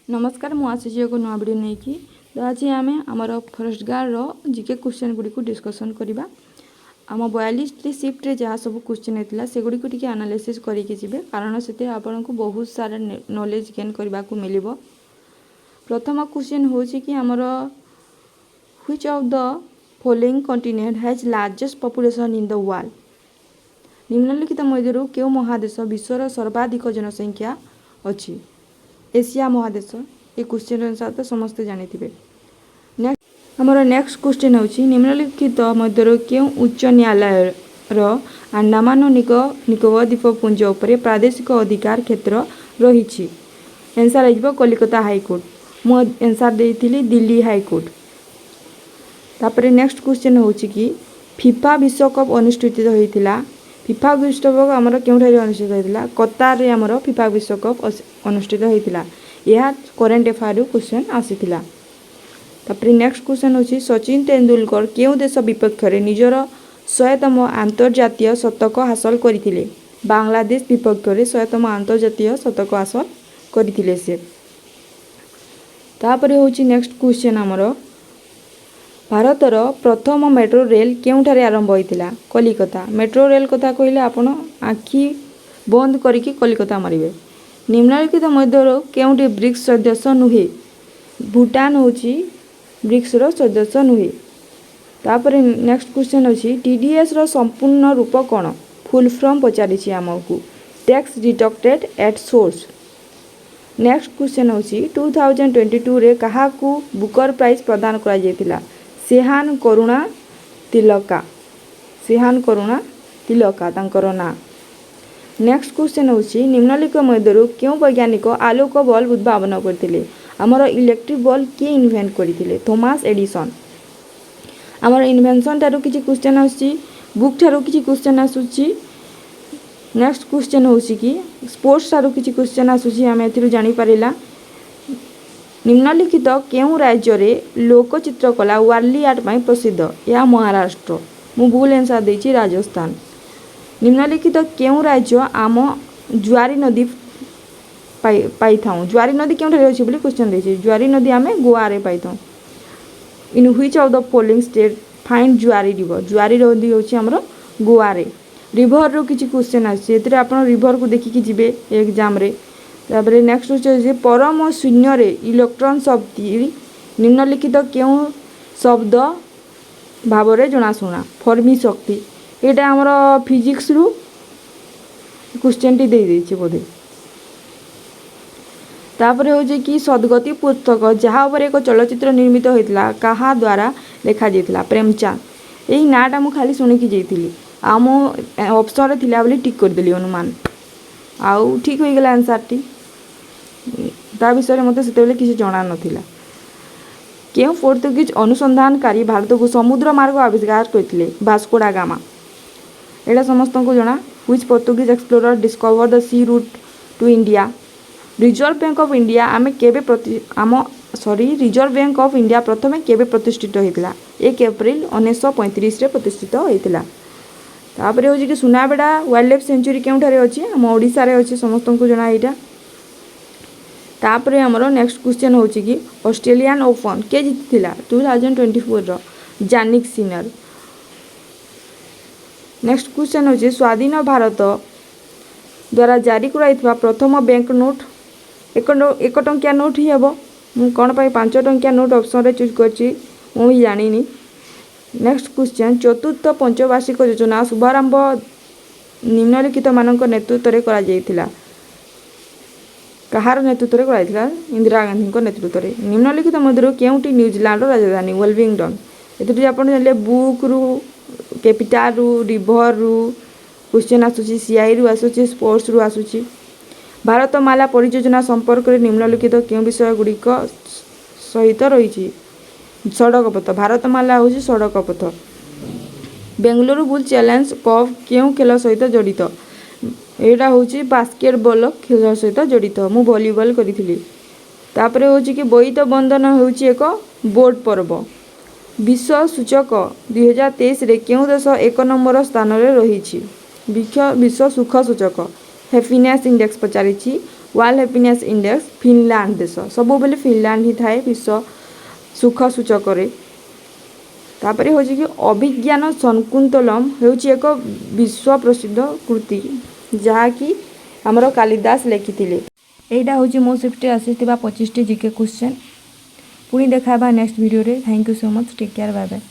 नमस्कार मु आशीष को नुआ वीडियो नहीं कि तो आज आम आमर फॉरेस्टगार्ड जीके क्वेश्चन गुड़ी को डिस्कसन करवा आम 42 शिफ्ट जहाँ सब क्वेश्चन होता से गुड़ी को एनालिसिस करके जी कारण से आपन को बहुत सारा नॉलेज गेन करने को मिल। प्रथम क्वेश्चन हूँ कि आमर which of the following continent has largest population in the world. निम्नलिखित मध्य क्यों महादेश विश्वर सर्वाधिक जनसंख्या अच्छी। एशिया महादेश। ये क्वेश्चन आंसर तो समस्ते जानी। नेक्स्ट आमर नेक्स्ट क्वेश्चन होची निम्नलिखित मध्य क्यों उच्च न्यायालय अंडमान निकोबर द्वीपपुंज उपर प्रादेशिक अधिकार क्षेत्र रही। आंसर हो कलिकता हाईकोर्ट। मु आंसर देइथिली दिल्ली हाईकोर्ट। तापर नेक्स्ट क्वेश्चन होची कि फीफा विश्वकप अनुष्ठित होइतिला। फीफा विश्वकप आमर क्योंठारे अनुष्ठित होइतिला कतार रे आमर फीफा विश्वकप अनुष्ठित होइतिला। यह करेंट अफेयर क्वेश्चन आसीतिला। तापर नेक्स्ट क्वेश्चन होची सचिन तेंदुलकर केउ देश विपक्ष रे निजर 100तम अंतर्जातीय शतक हासिल करथिले। बांग्लादेश विपक्ष रे 100तम अंतर्जातीय शतक हासिल करथिले से। तापर होची नेक्स्ट क्वेश्चन आमर भारतर प्रथम मेट्रो रेल केउठारे आरंभ होइतिला। कलिकता। मेट्रो रेल कथा कहले आपण आखि बंद करिकि कलिकता मारिबे। निम्नलिखित मध्य केउटी ब्रिक्स सदस्य नुहे। भूटान होची ब्रिक्स रो सदस्य नुहे। तापर नेक्स्ट क्वेश्चन होची टीडीएस रो संपूर्ण रूप कोन। फुल फॉर्म पचारिछि हमकु tax deducted at source. Next question होची 2022 रे कहा को बुकर प्राइज प्रदान करा जेतिला। सेहान करुणा तिलका। सेहान करुणा तिलका तांकर ना। नेक्स्ट क्वेश्चन होची निम्नलिखित मध्य क्यों वैज्ञानिक आलोक बल्ब उद्भावन करथिले। हमर इलेक्ट्रिक बल्ब के इन्वेंट करथिले। Thomas Edison. हमर इन्वेंशन तारु किछि क्वेश्चन आछि बुक थारु किछि क्वेश्चन आसुछि। नेक्स्ट क्वेश्चन होची कि स्पोर्ट्स तारु किछि क्वेश्चन आसुछि हम एथिरु जानि परिला। निम्नलिखित केउं राज्य रे लोक चित्रकला वार्ली आर्ट में प्रसिद्ध। या महाराष्ट्र। मु भूल आंसर देछि राजस्थान। निम्नलिखित केउं राज्य आम ज्वारी नदी पाई थाउ। ज्वारी नदी केउठारे अछि बोली क्वेश्चन देछि। ज्वारी नदी आमे गोवा रे पाई थाउ। In which of the following state find Zuari river. Zuari नदी होछि हमरो गोवा रे। रिवर रो किछि क्वेश्चन आछि एतरे आपण रिवर को देखि जिबे एग्जाम रे। तापर नेक्स्ट होछि परम शून्य रे इलेक्ट्रॉन शब्द निम्नलिखित केउं शब्द भाव रे जनाशुना। फर्मी शक्ति। एटा हमरो फिजिक्स रु क्वेश्चन टी दे देछि बोधे। तापर होछि कि सद्गति पुस्तक जहाँ ऊपर एक चलचित्र निर्मित होइतिला कहा द्वारा लिखा जेतिला। प्रेमचंद। एही नाटा मु खाली सुनिकि जेतिली आम ऑप्शन रे थिला बोली टिक कर देली अनुमान आउ ठीक हो गला आंसर टी। ता विषय रे मते सेते बेले किछि जणा नथिला। केउ पोर्तुगीज अनुसंधानकारी भारत को समुद्र मार्ग आविष्कार करथिले। वास्को डा गामा। एटा समस्त को जणा। Which Portuguese explorer discover the sea route to India. Reserve Bank of India Reserve Bank of India प्रथमे केबे प्रतिष्ठित होइतिला। 1 अप्रैल 1935 रे प्रतिष्ठित होइतिला। तापर होछि कि सुनाबेडा वाइल्ड लाइफ सेंचुरी केउठारे अछि। हम ओडिसा रे अछि समस्त को जणा एटा। तापर हमरो नेक्स्ट क्वेश्चन होछि कि ऑस्ट्रेलियन ओपन के जितिला 2024 रो। जानिक सिनर। नेक्स्ट क्वेश्चन होछि स्वाधीन भारत द्वारा जारी कराइथबा प्रथम बैंक नोट 1 टंकिया नोट ही हेबो। मु कोन पाई 5 टंकिया नोट ऑप्शन रे चूज करछि मु भी जानिनी। नेक्स्ट क्वेश्चन चतुर्थ पंचवार्षिक योजना शुभारंभ निम्नलिखित मानक नेतृत्व रे करा जायतिला। कहार नेतृत्व रे कराइतिला। इंदिरा गांधी को नेतृत्व रे। निम्नलिखित मध्य केउटी न्यूजीलैंड राजधानी वेलिंगटन। एतु आपण जानले बुक रु कैपिटल रु रिवर रु क्वेश्चन आसुची सीआई रु आसुची स्पोर्ट्स रु आसुची। भारतमाला परियोजना संपर्क रे निम्नलिखित केउ विषय गुड़िक सहित रही। सड़क पथ। भारतमाला होची सड़क पथ। बेंगलुरु बुल चैलेंज कप केउ खेल सहित जड़ित। एटा होची बास्केटबॉल खेल सहित जड़ित। मु वॉलीबॉल करिथिली। तापरे होची कि बोईत बंधन होची एक बोर्ड पर्व। विश्व सूचक 2023 रे केउ देश 1 नंबर स्थान रे रही। विश्व सुख सूचक हैप्पीनेस इंडेक्स पचारिछि वर्ल्ड हैप्पीनेस इंडेक्स फिनलैंड देश सब बेले फिनलैंड ही थाए विश्व सुख सूचक तापर हूँ कि अभिज्ञान शकुंतलम हूँ एक विश्व प्रसिद्ध कृति जहाँकि आमर कालिदास लिखिथिले। एटा हूँ मो शिफ्ट आसी 25 टी जीके क्वेश्चन पुणी देखा नेक्स्ट वीडियो रे। Thank you so much, take care, bye bye.